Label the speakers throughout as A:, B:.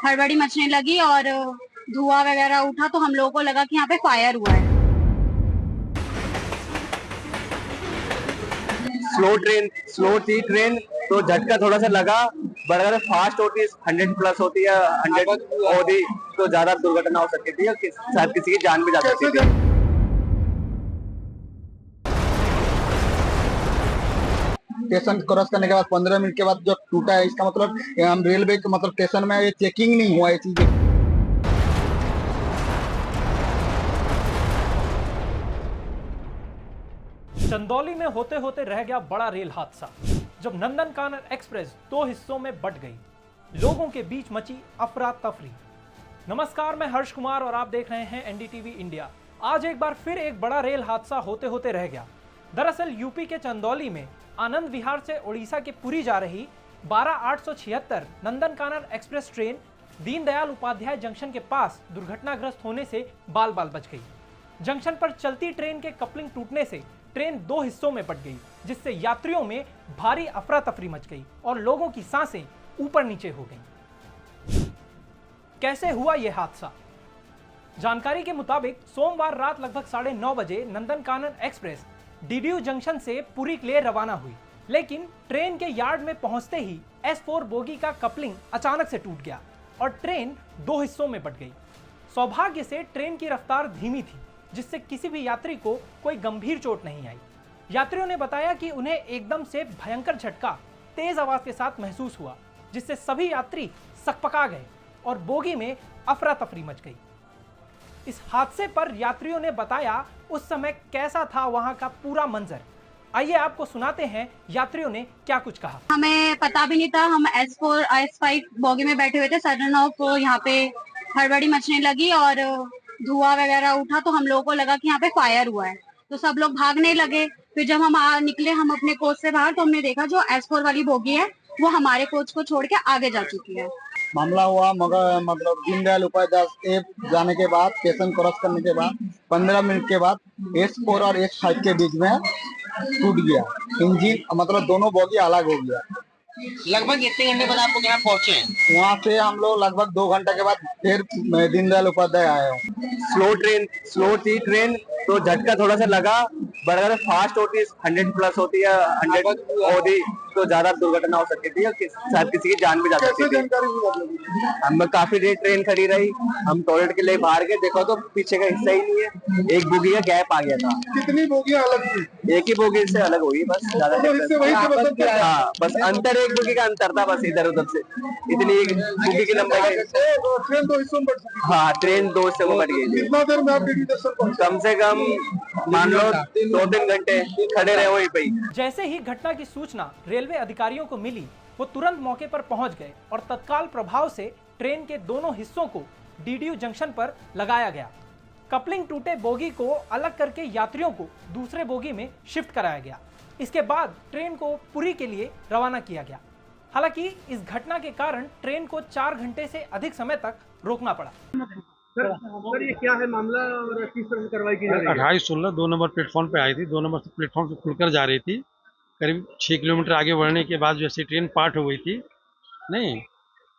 A: हड़बड़ी मचने लगी और धुआं वगैरह उठा तो हम लोगों को लगा कि यहाँ पे फायर हुआ है।
B: स्लो थी ट्रेन तो झटका थोड़ा सा लगा, बट अगर फास्ट होती 100 प्लस होती है 100 होती तो ज्यादा दुर्घटना हो सकती थी और शायद किसी की जान भी जा सकती थी।
C: स्टेशन क्रॉस करने के बाद 15 मिनट के बाद जो टूटा है, इसका मतलब हम रेलवे के मतलब स्टेशन में ये चेकिंग नहीं हुआ है चीजें।
D: चंदौली में होते होते रह गया बड़ा रेल हादसा, जब नंदन कानन एक्सप्रेस दो हिस्सों में बंट गई। लोगों के बीच मची अफरा तफरी। नमस्कार, मैं हर्ष कुमार और आप देख रहे हैं एनडीटीवी इंडिया। आज एक बार फिर एक बड़ा रेल हादसा होते होते रह गया। दरअसल यूपी के चंदौली में आनंद विहार से उड़ीसा के पुरी जा रही 12876 Nandan Kanan express train Deendayal Upadhyaya junction के पास दुर्घटनाग्रस्त होने से बाल बाल बच गई। जंक्शन पर चलती ट्रेन के कपलिंग टूटने से ट्रेन दो हिस्सों में बंट गई, जिससे यात्रियों में भारी अफरा तफरी मच गई और लोगों की सांसें ऊपर नीचे हो गईं। कैसे हुआ यह हादसा? जानकारी के मुताबिक सोमवार रात लगभग 9:30 बजे नंदन कानन एक्सप्रेस डीडीयू जंक्शन से पुरी के लिए रवाना हुई, लेकिन ट्रेन के यार्ड में पहुंचते ही S4 बोगी का कपलिंग अचानक से टूट गया और ट्रेन दो हिस्सों में बंट गई। सौभाग्य से ट्रेन की रफ्तार धीमी थी, जिससे किसी भी यात्री को कोई गंभीर चोट नहीं आई। यात्रियों ने बताया कि उन्हें एकदम से भयंकर झटका तेज आवाज के साथ महसूस हुआ, जिससे सभी यात्री सकपका गए और बोगी में अफरा तफरी मच गई। इस हादसे पर यात्रियों ने बताया उस समय कैसा था वहां का पूरा मंजर। आइए आपको सुनाते हैं यात्रियों ने क्या कुछ कहा।
A: हमें पता भी नहीं था, हम S4 S5 बोगी में बैठे हुए थे। सडन ऑफ यहाँ पे हड़बड़ी मचने लगी और धुआं वगैरह उठा तो हम लोगों को लगा कि यहाँ पे फायर हुआ है, तो सब लोग भागने लगे। फिर जब हम निकले हम अपने कोच से बाहर, तो हमने देखा जो S4 वाली बोगी है वो हमारे कोच को छोड़ के आगे जा चुकी है।
C: मामला हुआ मगर मतलब दीनदयाल उपाध्याय जाने के बाद स्टेशन क्रॉस करने के बाद 15 मिनट के बाद S4 और S5 के बीच में टूट गया इंजन, मतलब दोनों बोगी अलग हो गया।
E: लगभग कितने घंटे बाद आप लोग यहाँ पहुँचे हैं?
C: वहाँ से हम लोग लगभग 2 घंटे के बाद फिर दीनदयाल उपाध्याय आए हूँ।
B: स्लो थी ट्रेन तो झटका थोड़ा सा लगा, बट अगर फास्ट होती 100 प्लस होती है 100 होती तो ज्यादा दुर्घटना हो सकती थी और शायद किसी की जान भी जा सकती थी। हम काफी देर ट्रेन खड़ी रही, हम टॉयलेट के लिए बाहर गए, देखो तो पीछे का हिस्सा ही नहीं है, एक बोगी का गैप आ गया था।
C: कितनी बोगियां अलग थी?
B: एक ही बोगी से अलग हुई बस, ज्यादा हाँ, बस अंतर एक बोगी का अंतर था, बस इधर उधर से इतनी एक बोगी की लंबाई।
C: ट्रेन दो हिस्सों में बढ़ चुकी।
B: हाँ, ट्रेन दो हिस्सों में बढ़ गई थी।
C: कितना देर में आप डीडी स्टेशन पहुंचे?
B: कम से कम मान लो 2-3 घंटे खड़े रहे वहीं पे।
D: जैसे ही घटना की सूचना रेलवे अधिकारियों को मिली, वो तुरंत मौके पर पहुंच गए और तत्काल प्रभाव से ट्रेन के दोनों हिस्सों को डीडीयू जंक्शन पर लगाया गया। कपलिंग टूटे बोगी को अलग करके यात्रियों को दूसरे बोगी में शिफ्ट कराया गया। इसके बाद ट्रेन को पुरी के लिए रवाना किया गया। हालांकि इस घटना के कारण ट्रेन को 4 घंटे से अधिक समय तक रोकना पड़ा।
F: सर ये क्या है मामला और किस तरह से कार्रवाई की जा रही है?
G: 28-16 2 नंबर प्लेटफॉर्म पे आई थी। 2 नंबर प्लेटफॉर्म से खुलकर जा रही थी। करीब 6 किलोमीटर आगे बढ़ने के बाद जैसे ट्रेन पार्ट हो गई थी नहीं,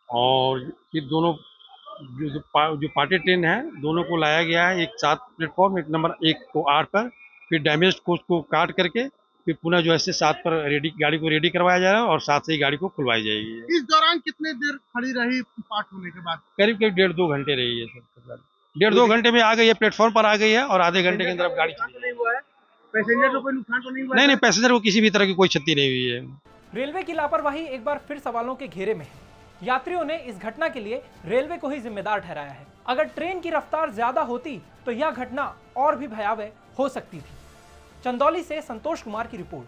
G: और फिर दोनों जो पार्टी ट्रेन है दोनों को लाया गया है, एक 7 प्लेटफॉर्म, एक नंबर 1 को 8 पर, फिर डैमेज कोच को काट करके फिर पुनः जो ऐसे 7 पर गाड़ी को रेडी करवाया जा रहा है और साथ से ही गाड़ी को खुलवाई जाएगी।
F: इस दौरान कितने देर खड़ी रही पार्ट होने के बाद?
G: करीब 1.5-2 घंटे रही है सर। 1.5-2 घंटे में आ गई है, प्लेटफॉर्म पर आ गई है और आधे घंटे के अंदर गाड़ी
F: नहीं हुआ है? पैसेंजर को कोई नुकसान तो नहीं हुआ?
G: नहीं, पैसेंजर को किसी भी तरह की कोई क्षति नहीं हुई है।
D: रेलवे की लापरवाही एक बार फिर सवालों के घेरे में है। यात्रियों ने इस घटना के लिए रेलवे को ही जिम्मेदार ठहराया है। अगर ट्रेन की रफ्तार ज्यादा होती तो यह घटना और भी भयावह हो सकती थी। चंदौली से संतोष कुमार की रिपोर्ट।